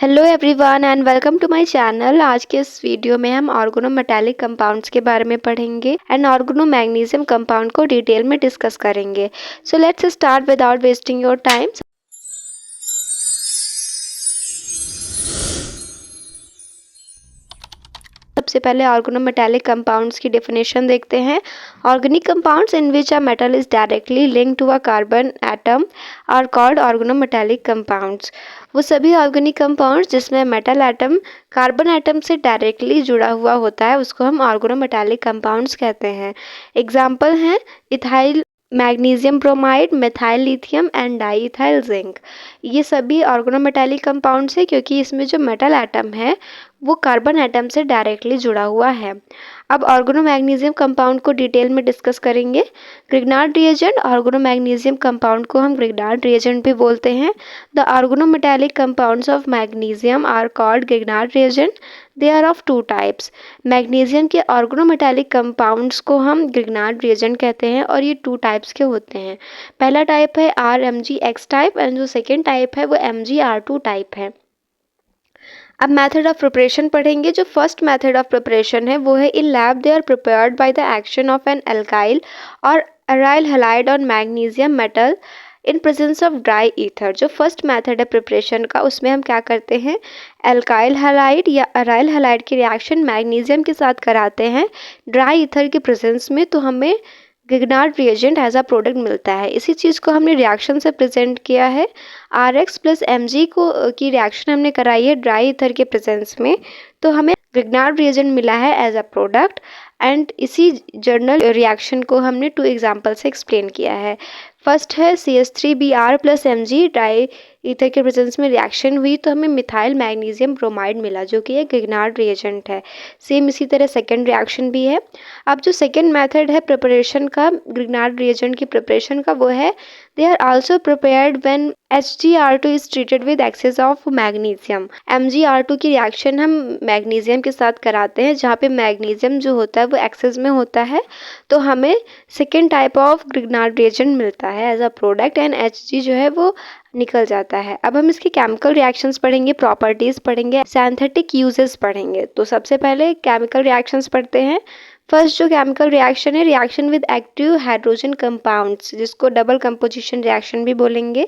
Hello everyone and welcome to my channel. आज के इस वीडियो में हम ऑर्गेनोमेटालिक कंपाउंड्स के बारे में पढ़ेंगे एंड ऑर्गेनोमैग्नीशियम कंपाउंड को डिटेल में डिस्कस करेंगे। So let's start without wasting your time. सबसे पहले ऑर्गेनोमेटालिक कंपाउंड्स की डेफिनेशन देखते हैं। Organic compounds in which a metal is directly linked to a carbon atom are called organometallic compounds. वो सभी ऑर्गेनिक कंपाउंड्स जिसमें मेटल एटम कार्बन एटम से directly जुड़ा हुआ होता है उसको हम ऑर्गेनोमेटालिक कंपाउंड्स कहते हैं। एग्जाम्पल हैं ethyl magnesium bromide, methyl lithium and diethyl zinc. ये सभी ऑर्गेनोमेटालिक कंपाउंड्स है क्योंकि इसमें जो मेटल एटम है वो कार्बन एटम से डायरेक्टली जुड़ा हुआ है। अब ऑर्गेनोमैग्नीशियम कंपाउंड को डिटेल में डिस्कस करेंगे। ग्रिग्नार्ड रिएजेंट, ऑर्गेनोमैग्नीशियम कंपाउंड को हम ग्रिग्नार्ड रिएजेंट भी बोलते हैं। The organometallic compounds of magnesium are called Grignard reagent. They are of two types. Magnesium के ऑर्गेनोमेटालिक कंपाउंड्स को हम ग्रिग्नार्ड रिएजेंट कहते हैं और ये टू टाइप्स के होते हैं। पहला टाइप है RMgX टाइप एंड जो सेकेंड टाइप है वो MgR2 टाइप है। अब मेथड ऑफ प्रिपरेशन पढ़ेंगे। जो फर्स्ट मेथड ऑफ प्रिपरेशन है वो है in lab they are prepared by the action of an alkyl और aryl halide on magnesium metal in presence of dry ether. जो फर्स्ट मेथड है प्रिपरेशन का उसमें हम क्या करते हैं, एल्काइल हैलाइड या अराइल हैलाइड की रिएक्शन मैग्नीशियम के साथ कराते हैं ड्राई ईथर के प्रेजेंस में, तो हमें Grignard reagent as a product मिलता है। इसी चीज़ को हमने रिएक्शन से प्रेजेंट किया है। RX प्लस Mg को की रिएक्शन हमने कराई है ड्राई ईथर के प्रेजेंस में, तो हमें ग्रिग्नार्ड रिएजेंट मिला है एज अ प्रोडक्ट। एंड इसी जर्नल रिएक्शन को हमने 2 एग्जाम्पल से एक्सप्लेन किया है। फर्स्ट है CH3Br plus Mg, dry ether के प्रेजेंस में रिएक्शन हुई तो हमें मिथाइल मैग्नीशियम ब्रोमाइड मिला जो कि एक ग्रिग्नार्ड रिएजेंट है। सेम इसी तरह सेकेंड रिएक्शन भी है। अब जो सेकेंड मेथड है प्रिपरेशन का, ग्रिग्नार्ड रिएजेंट की प्रिपरेशन का, वो है they are also prepared when HgR2 is treated with excess of magnesium. MgR2 की रिएक्शन हम मैग्नीशियम के साथ कराते हैं जहाँ पे मैग्नीशियम जो होता है वो एक्सेस में होता है, तो हमें second type of Grignard reagent मिलता है as a product and Hg जो है वो निकल जाता है। अब हम इसके केमिकल रिएक्शंस पढ़ेंगे, प्रॉपर्टीज पढ़ेंगे, सिंथेटिक यूजेस पढ़ेंगे। तो सबसे पहले केमिकल रिएक्शंस पढ़ते हैं। फर्स्ट जो केमिकल रिएक्शन है, reaction with active hydrogen compounds, जिसको डबल कंपोजिशन रिएक्शन भी बोलेंगे।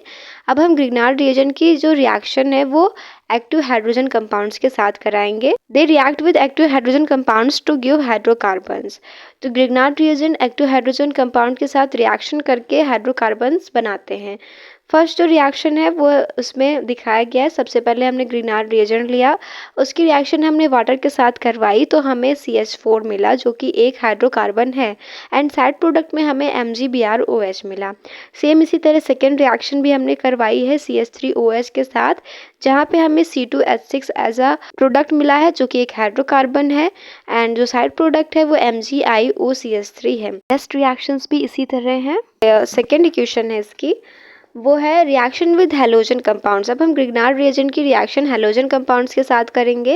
अब हम ग्रिग्नार्ड रिएजेंट की जो रिएक्शन है वो एक्टिव हाइड्रोजन कंपाउंड्स के साथ कराएंगे। They react with active hydrogen compounds to give hydrocarbons. तो Grignard reagent active hydrogen compound के साथ रिएक्शन करके हाइड्रोकार्बन्स बनाते हैं। फर्स्ट जो रिएक्शन है वो उसमें दिखाया गया है। सबसे पहले हमने ग्रिग्नार्ड रिएजेंट लिया, उसकी रिएक्शन हमने वाटर के साथ करवाई तो हमें CH4 मिला जो कि एक हाइड्रोकार्बन है एंड साइड प्रोडक्ट में हमें MgBrOH मिला। सेम इसी तरह सेकेंड रिएक्शन भी हमने करवाई है CH3OH के साथ, जहाँ पे हमें C2H6 एज अ प्रोडक्ट मिला है जो कि एक हाइड्रोकार्बन है एंड जो साइड प्रोडक्ट है वो MgIOCH3 है। नेक्स्ट रिएक्शंस भी इसी तरह हैं। सेकेंड इक्वेशन है इसकी, वो है रिएक्शन विद हैलोजन कंपाउंड्स। अब हम ग्रिग्नार्ड रिएजेंट की रिएक्शन हैलोजन कंपाउंड्स के साथ करेंगे।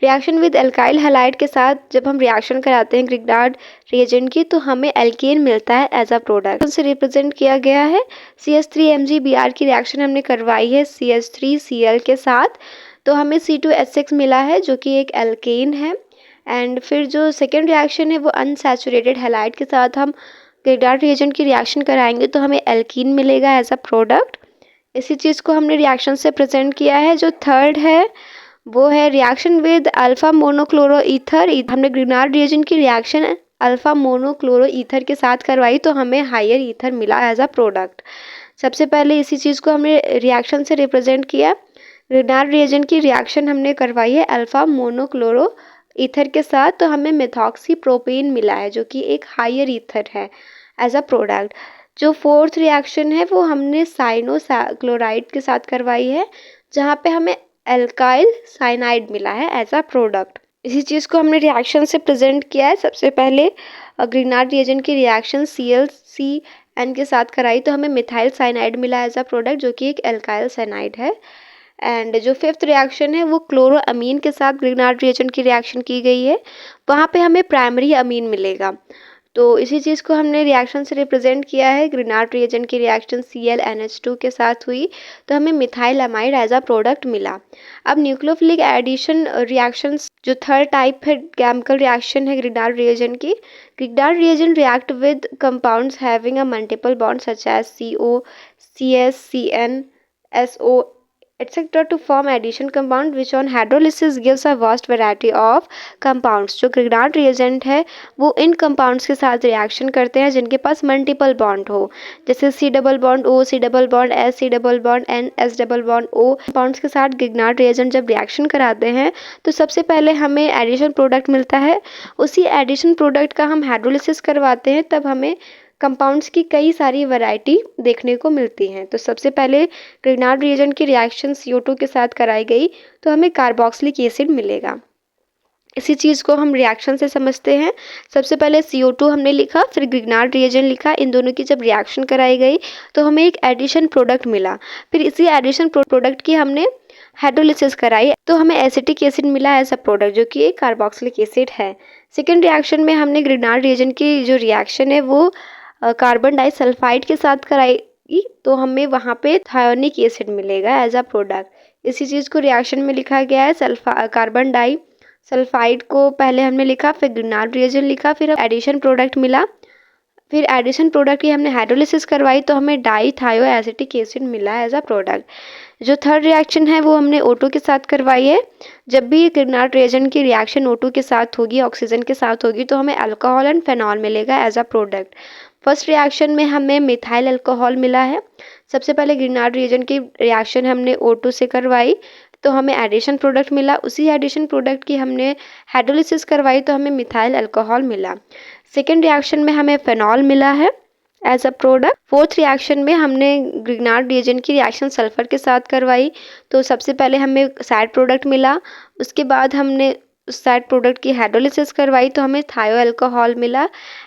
रिएक्शन विद एल्काइल हैलाइड के साथ जब हम रिएक्शन कराते हैं ग्रिग्नार्ड रिएजेंट की तो हमें एल्केन मिलता है एज अ प्रोडक्ट। से रिप्रेजेंट किया गया है। CH3MgBr की रिएक्शन हमने करवाई है CH3Cl के साथ, तो हमें C2H6 मिला है जो कि एक एल्केन है। एंड फिर जो सेकेंड रिएक्शन है वो अनसैचुरेटेड हैलाइड के साथ हम ग्रिग्नार्ड रिएजेंट की रिएक्शन कराएंगे तो हमें एल्कीन मिलेगा एज अ प्रोडक्ट। इसी चीज़ को हमने रिएक्शन से प्रेजेंट किया है। जो थर्ड है वो है reaction with alpha monochloro ether. हमने ग्रिग्नार्ड रिएजेंट की रिएक्शन अल्फा मोनोक्लोरो ईथर के साथ करवाई तो हमें हायर ईथर मिला एज अ प्रोडक्ट। सबसे पहले इसी चीज़ को हमने रिएक्शन से रिप्रेजेंट किया। ग्रिग्नार्ड रिएजेंट की रिएक्शन हमने करवाई है अल्फा मोनोक्लोरो ईथर के साथ, तो हमें मेथॉक्सी प्रोपेन मिला है जो कि एक हायर ईथर है एज अ प्रोडक्ट। जो फोर्थ रिएक्शन है वो हमने साइनो क्लोराइड के साथ करवाई है जहाँ पे हमें एल्काइल साइनाइड मिला है एज अ प्रोडक्ट। इसी चीज़ को हमने रिएक्शन से प्रेजेंट किया है। सबसे पहले ग्रिग्नार्ड रिएजेंट की रिएक्शन ClCN के साथ कराई तो हमें मिथाइल साइनाइड मिला एज अ प्रोडक्ट जो कि एक एल्काइल साइनाइड है। एंड जो फिफ्थ रिएक्शन है वो क्लोरो अमीन के साथ ग्रिग्नार्ड रिएजेंट की रिएक्शन की गई है, वहाँ पे हमें प्राइमरी अमीन मिलेगा। तो इसी चीज़ को हमने रिएक्शन से रिप्रेजेंट किया है। ग्रिनार्ड रिएजेंट की रिएक्शन ClNH2 के साथ हुई तो हमें methyl amide as a product मिला। अब न्यूक्लियोफिलिक एडिशन रिएक्शंस जो थर्ड टाइप है केमिकल रिएक्शन है ग्रिनार्ड रिएजेंट की। Grignard reagent react with compounds having a multiple bond such as CO, CS, CN, SO etc. to form addition compound which on hydrolysis gives a vast variety of compounds। जो ग्रिनार्ड reagent है वो इन compounds के साथ reaction करते हैं जिनके पास multiple bond हो, जैसे C double bond O, C double bond S, C double bond N, S double bond O। Compounds के साथ ग्रिनार्ड रिएजेंट जब रिएक्शन कराते हैं तो सबसे पहले हमें एडिशन प्रोडक्ट मिलता है। उसी एडिशन प्रोडक्ट का हम हाइड्रोलिसिस करवाते हैं तब हमें कंपाउंड्स की कई सारी वैरायटी देखने को मिलती हैं। तो सबसे पहले ग्रिनार्ड रिएजेंट की रिएक्शन CO2 के साथ कराई गई तो हमें कार्बोक्सिलिक एसिड मिलेगा। इसी चीज़ को हम रिएक्शन से समझते हैं। सबसे पहले CO2 हमने लिखा, फिर ग्रिनार्ड रिएजेंट लिखा। इन दोनों की जब रिएक्शन कराई गई तो हमें एक एडिशन प्रोडक्ट मिला। फिर इसी एडिशन प्रोडक्ट की हमने हाइड्रोलिसिस कराई तो हमें एसिटिक एसिड मिला एज अ प्रोडक्ट जो कि एक कार्बोक्सिलिक एसिड है। सेकेंड रिएक्शन में हमने ग्रिनार्ड रिएजेंट की जो रिएक्शन है वो कार्बन डाइसल्फाइड के साथ कराई तो हमें वहाँ पे थायोनिक एसिड मिलेगा एज अ प्रोडक्ट। इसी चीज़ को रिएक्शन में लिखा गया है। कार्बन डाई सल्फाइड को पहले हमने लिखा, फिर ग्रिनार्ड रिएजेंट लिखा, फिर एडिशन प्रोडक्ट मिला। फिर एडिशन प्रोडक्ट की हमने हाइड्रोलिसिस करवाई तो हमें डाई थायो एसिटिक एसिड मिला एज अ प्रोडक्ट। जो थर्ड रिएक्शन है वो हमने O2 के साथ करवाई है। जब भी ग्रिनार्ड रिएजेंट की रिएक्शन O2 के साथ होगी, ऑक्सीजन के साथ होगी, तो हमें अल्कोहल एंड फेनॉल मिलेगा as a product. First reaction में हमें मिथाइल अल्कोहल मिला है। सबसे पहले ग्रिनार्ड रिएजेंट की रिएक्शन हमने O2 से करवाई तो हमें एडिशन प्रोडक्ट मिला। उसी एडिशन प्रोडक्ट की हमने हाइड्रोलिसिस करवाई तो हमें मिथाइल अल्कोहल मिला। सेकेंड रिएक्शन में हमें फेनॉल मिला है as a product. Fourth reaction में हमने ग्रिनार्ड रिएजेंट की रिएक्शन सल्फर के साथ करवाई तो सबसे पहले हमें साइड प्रोडक्ट मिला। उसके बाद हमने उस साइड प्रोडक्ट की हाइड्रोलिसिस करवाई तो हमें थायो अल्कोहल मिला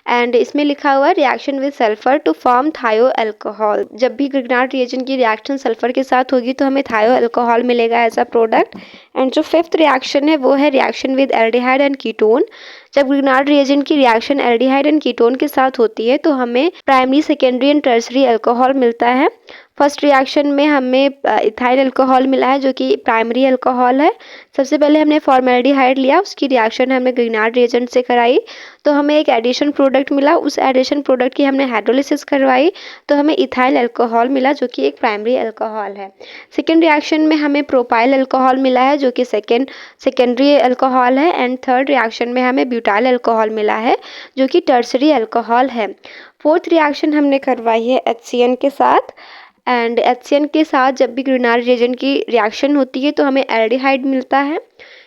एंड इसमें लिखा हुआ है reaction with sulphur to form thio alcohol. जब भी ग्रिनार्ड रिएजेंट की रिएक्शन सल्फर के साथ होगी तो हमें थायो अल्कोहल मिलेगा एज अ प्रोडक्ट। एंड जो फिफ्थ रिएक्शन है वो है reaction with aldehyde and ketone. जब ग्रिनार्ड रिएजेंट की रिएक्शन एल्डिहाइड एंड कीटोन के साथ होती है तो हमें primary, secondary and tertiary alcohol मिलता है। फर्स्ट रिएक्शन में हमें इथाइल अल्कोहल मिला है जो कि प्राइमरी अल्कोहल है। सबसे पहले हमने फॉर्मेल्डिहाइड लिया, उसकी रिएक्शन हमने ग्रिनार्ड रिएजेंट से कराई तो हमें एक एडिशन प्रोडक्ट मिला। उस एडिशन प्रोडक्ट की हमने हाइड्रोलिसिस करवाई तो हमें इथाइल अल्कोहल मिला जो कि एक प्राइमरी अल्कोहल है। सेकेंड रिएक्शन में हमें प्रोपाइल अल्कोहल मिला है जो कि सेकेंडरी अल्कोहल है। एंड थर्ड रिएक्शन में हमें ब्यूटाइल अल्कोहल मिला है जो कि टर्सरी अल्कोहल है। फोर्थ रिएक्शन हमने करवाई है HCN के साथ एंड HCN के साथ जब भी ग्रिनार्ड रिएजेंट की रिएक्शन होती है तो हमें एल्डिहाइड मिलता है।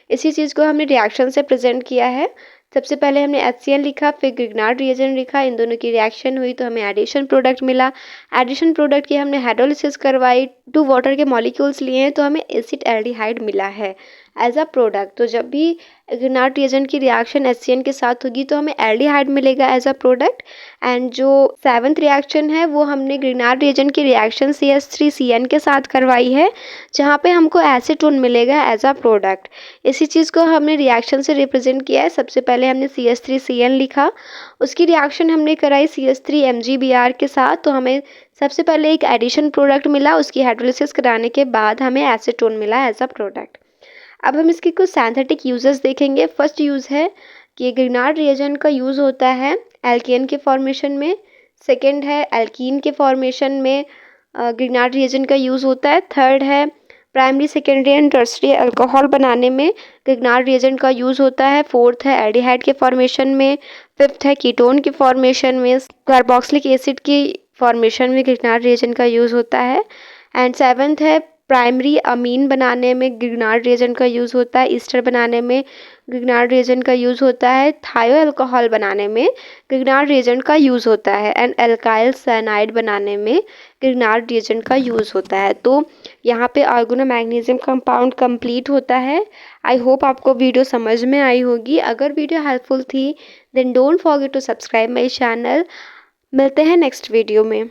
इसी चीज़ को हमने रिएक्शन से प्रेजेंट किया है। सबसे पहले हमने HCN लिखा, फिर ग्रिनार्ड रिएजेंट लिखा, इन दोनों की रिएक्शन हुई तो हमें एडिशन प्रोडक्ट मिला। एडिशन प्रोडक्ट की हमने हाइड्रोलिसिस करवाई, 2 वाटर के मॉलिक्यूल्स लिए हैं तो हमें एसिड एल्डिहाइड मिला है एज अ प्रोडक्ट। तो जब भी ग्रिनार्ड रिएजेंट की रिएक्शन HCN के साथ होगी तो हमें एल्डिहाइड मिलेगा एज अ प्रोडक्ट। एंड जो सेवंथ रिएक्शन है वो हमने ग्रिनार्ड रिएजेंट की रिएक्शन CH3CN के साथ करवाई है जहाँ पे हमको एसीटोन मिलेगा एज अ प्रोडक्ट। इसी चीज़ को हमने रिएक्शन से रिप्रेजेंट किया है। सबसे पहले हमने CH3CN लिखा, उसकी रिएक्शन हमने कराई CH3MgBr के साथ तो हमें सबसे पहले एक एडिशन प्रोडक्ट मिला। उसकी हाइड्रोलिसिस कराने के बाद हमें एसीटोन मिला एज अ प्रोडक्ट। अब हम इसके कुछ सिंथेटिक यूजेस देखेंगे। फर्स्ट यूज़ है कि ग्रिनार्ड रिएजेंट का यूज़ होता है एल्केन के फॉर्मेशन में। सेकेंड है एल्कीन के फॉर्मेशन में ग्रिनार्ड रिएजेंट का यूज़ होता है। थर्ड है primary, secondary and tertiary alcohol बनाने में ग्रिनार्ड रिएजेंट का यूज़ होता है। फोर्थ है एल्डिहाइड के फॉर्मेशन में। फिफ्थ है कीटोन के फॉर्मेशन में। कार्बोक्सिलिक एसिड की फॉर्मेशन में ग्रिनार्ड रिएजेंट का यूज़ होता है। एंड सेवन्थ है प्राइमरी अमीन बनाने में ग्रिनार्ड रिएजेंट का यूज़ होता है। ईस्टर बनाने में ग्रिनार्ड रिएजेंट का यूज़ होता है। थायो अल्कोहल बनाने में ग्रिनार्ड रिएजेंट का यूज़ होता है। एंड एल्काइल साइनाइड बनाने में ग्रिनार्ड रिएजेंट का यूज़ होता है। तो यहाँ पे ऑर्गेनोमैग्नीशियम कंपाउंड कंप्लीट होता है। आई होप आपको वीडियो समझ में आई होगी। अगर वीडियो हेल्पफुल थी then don't forget to subscribe my channel. मिलते हैं नेक्स्ट वीडियो में।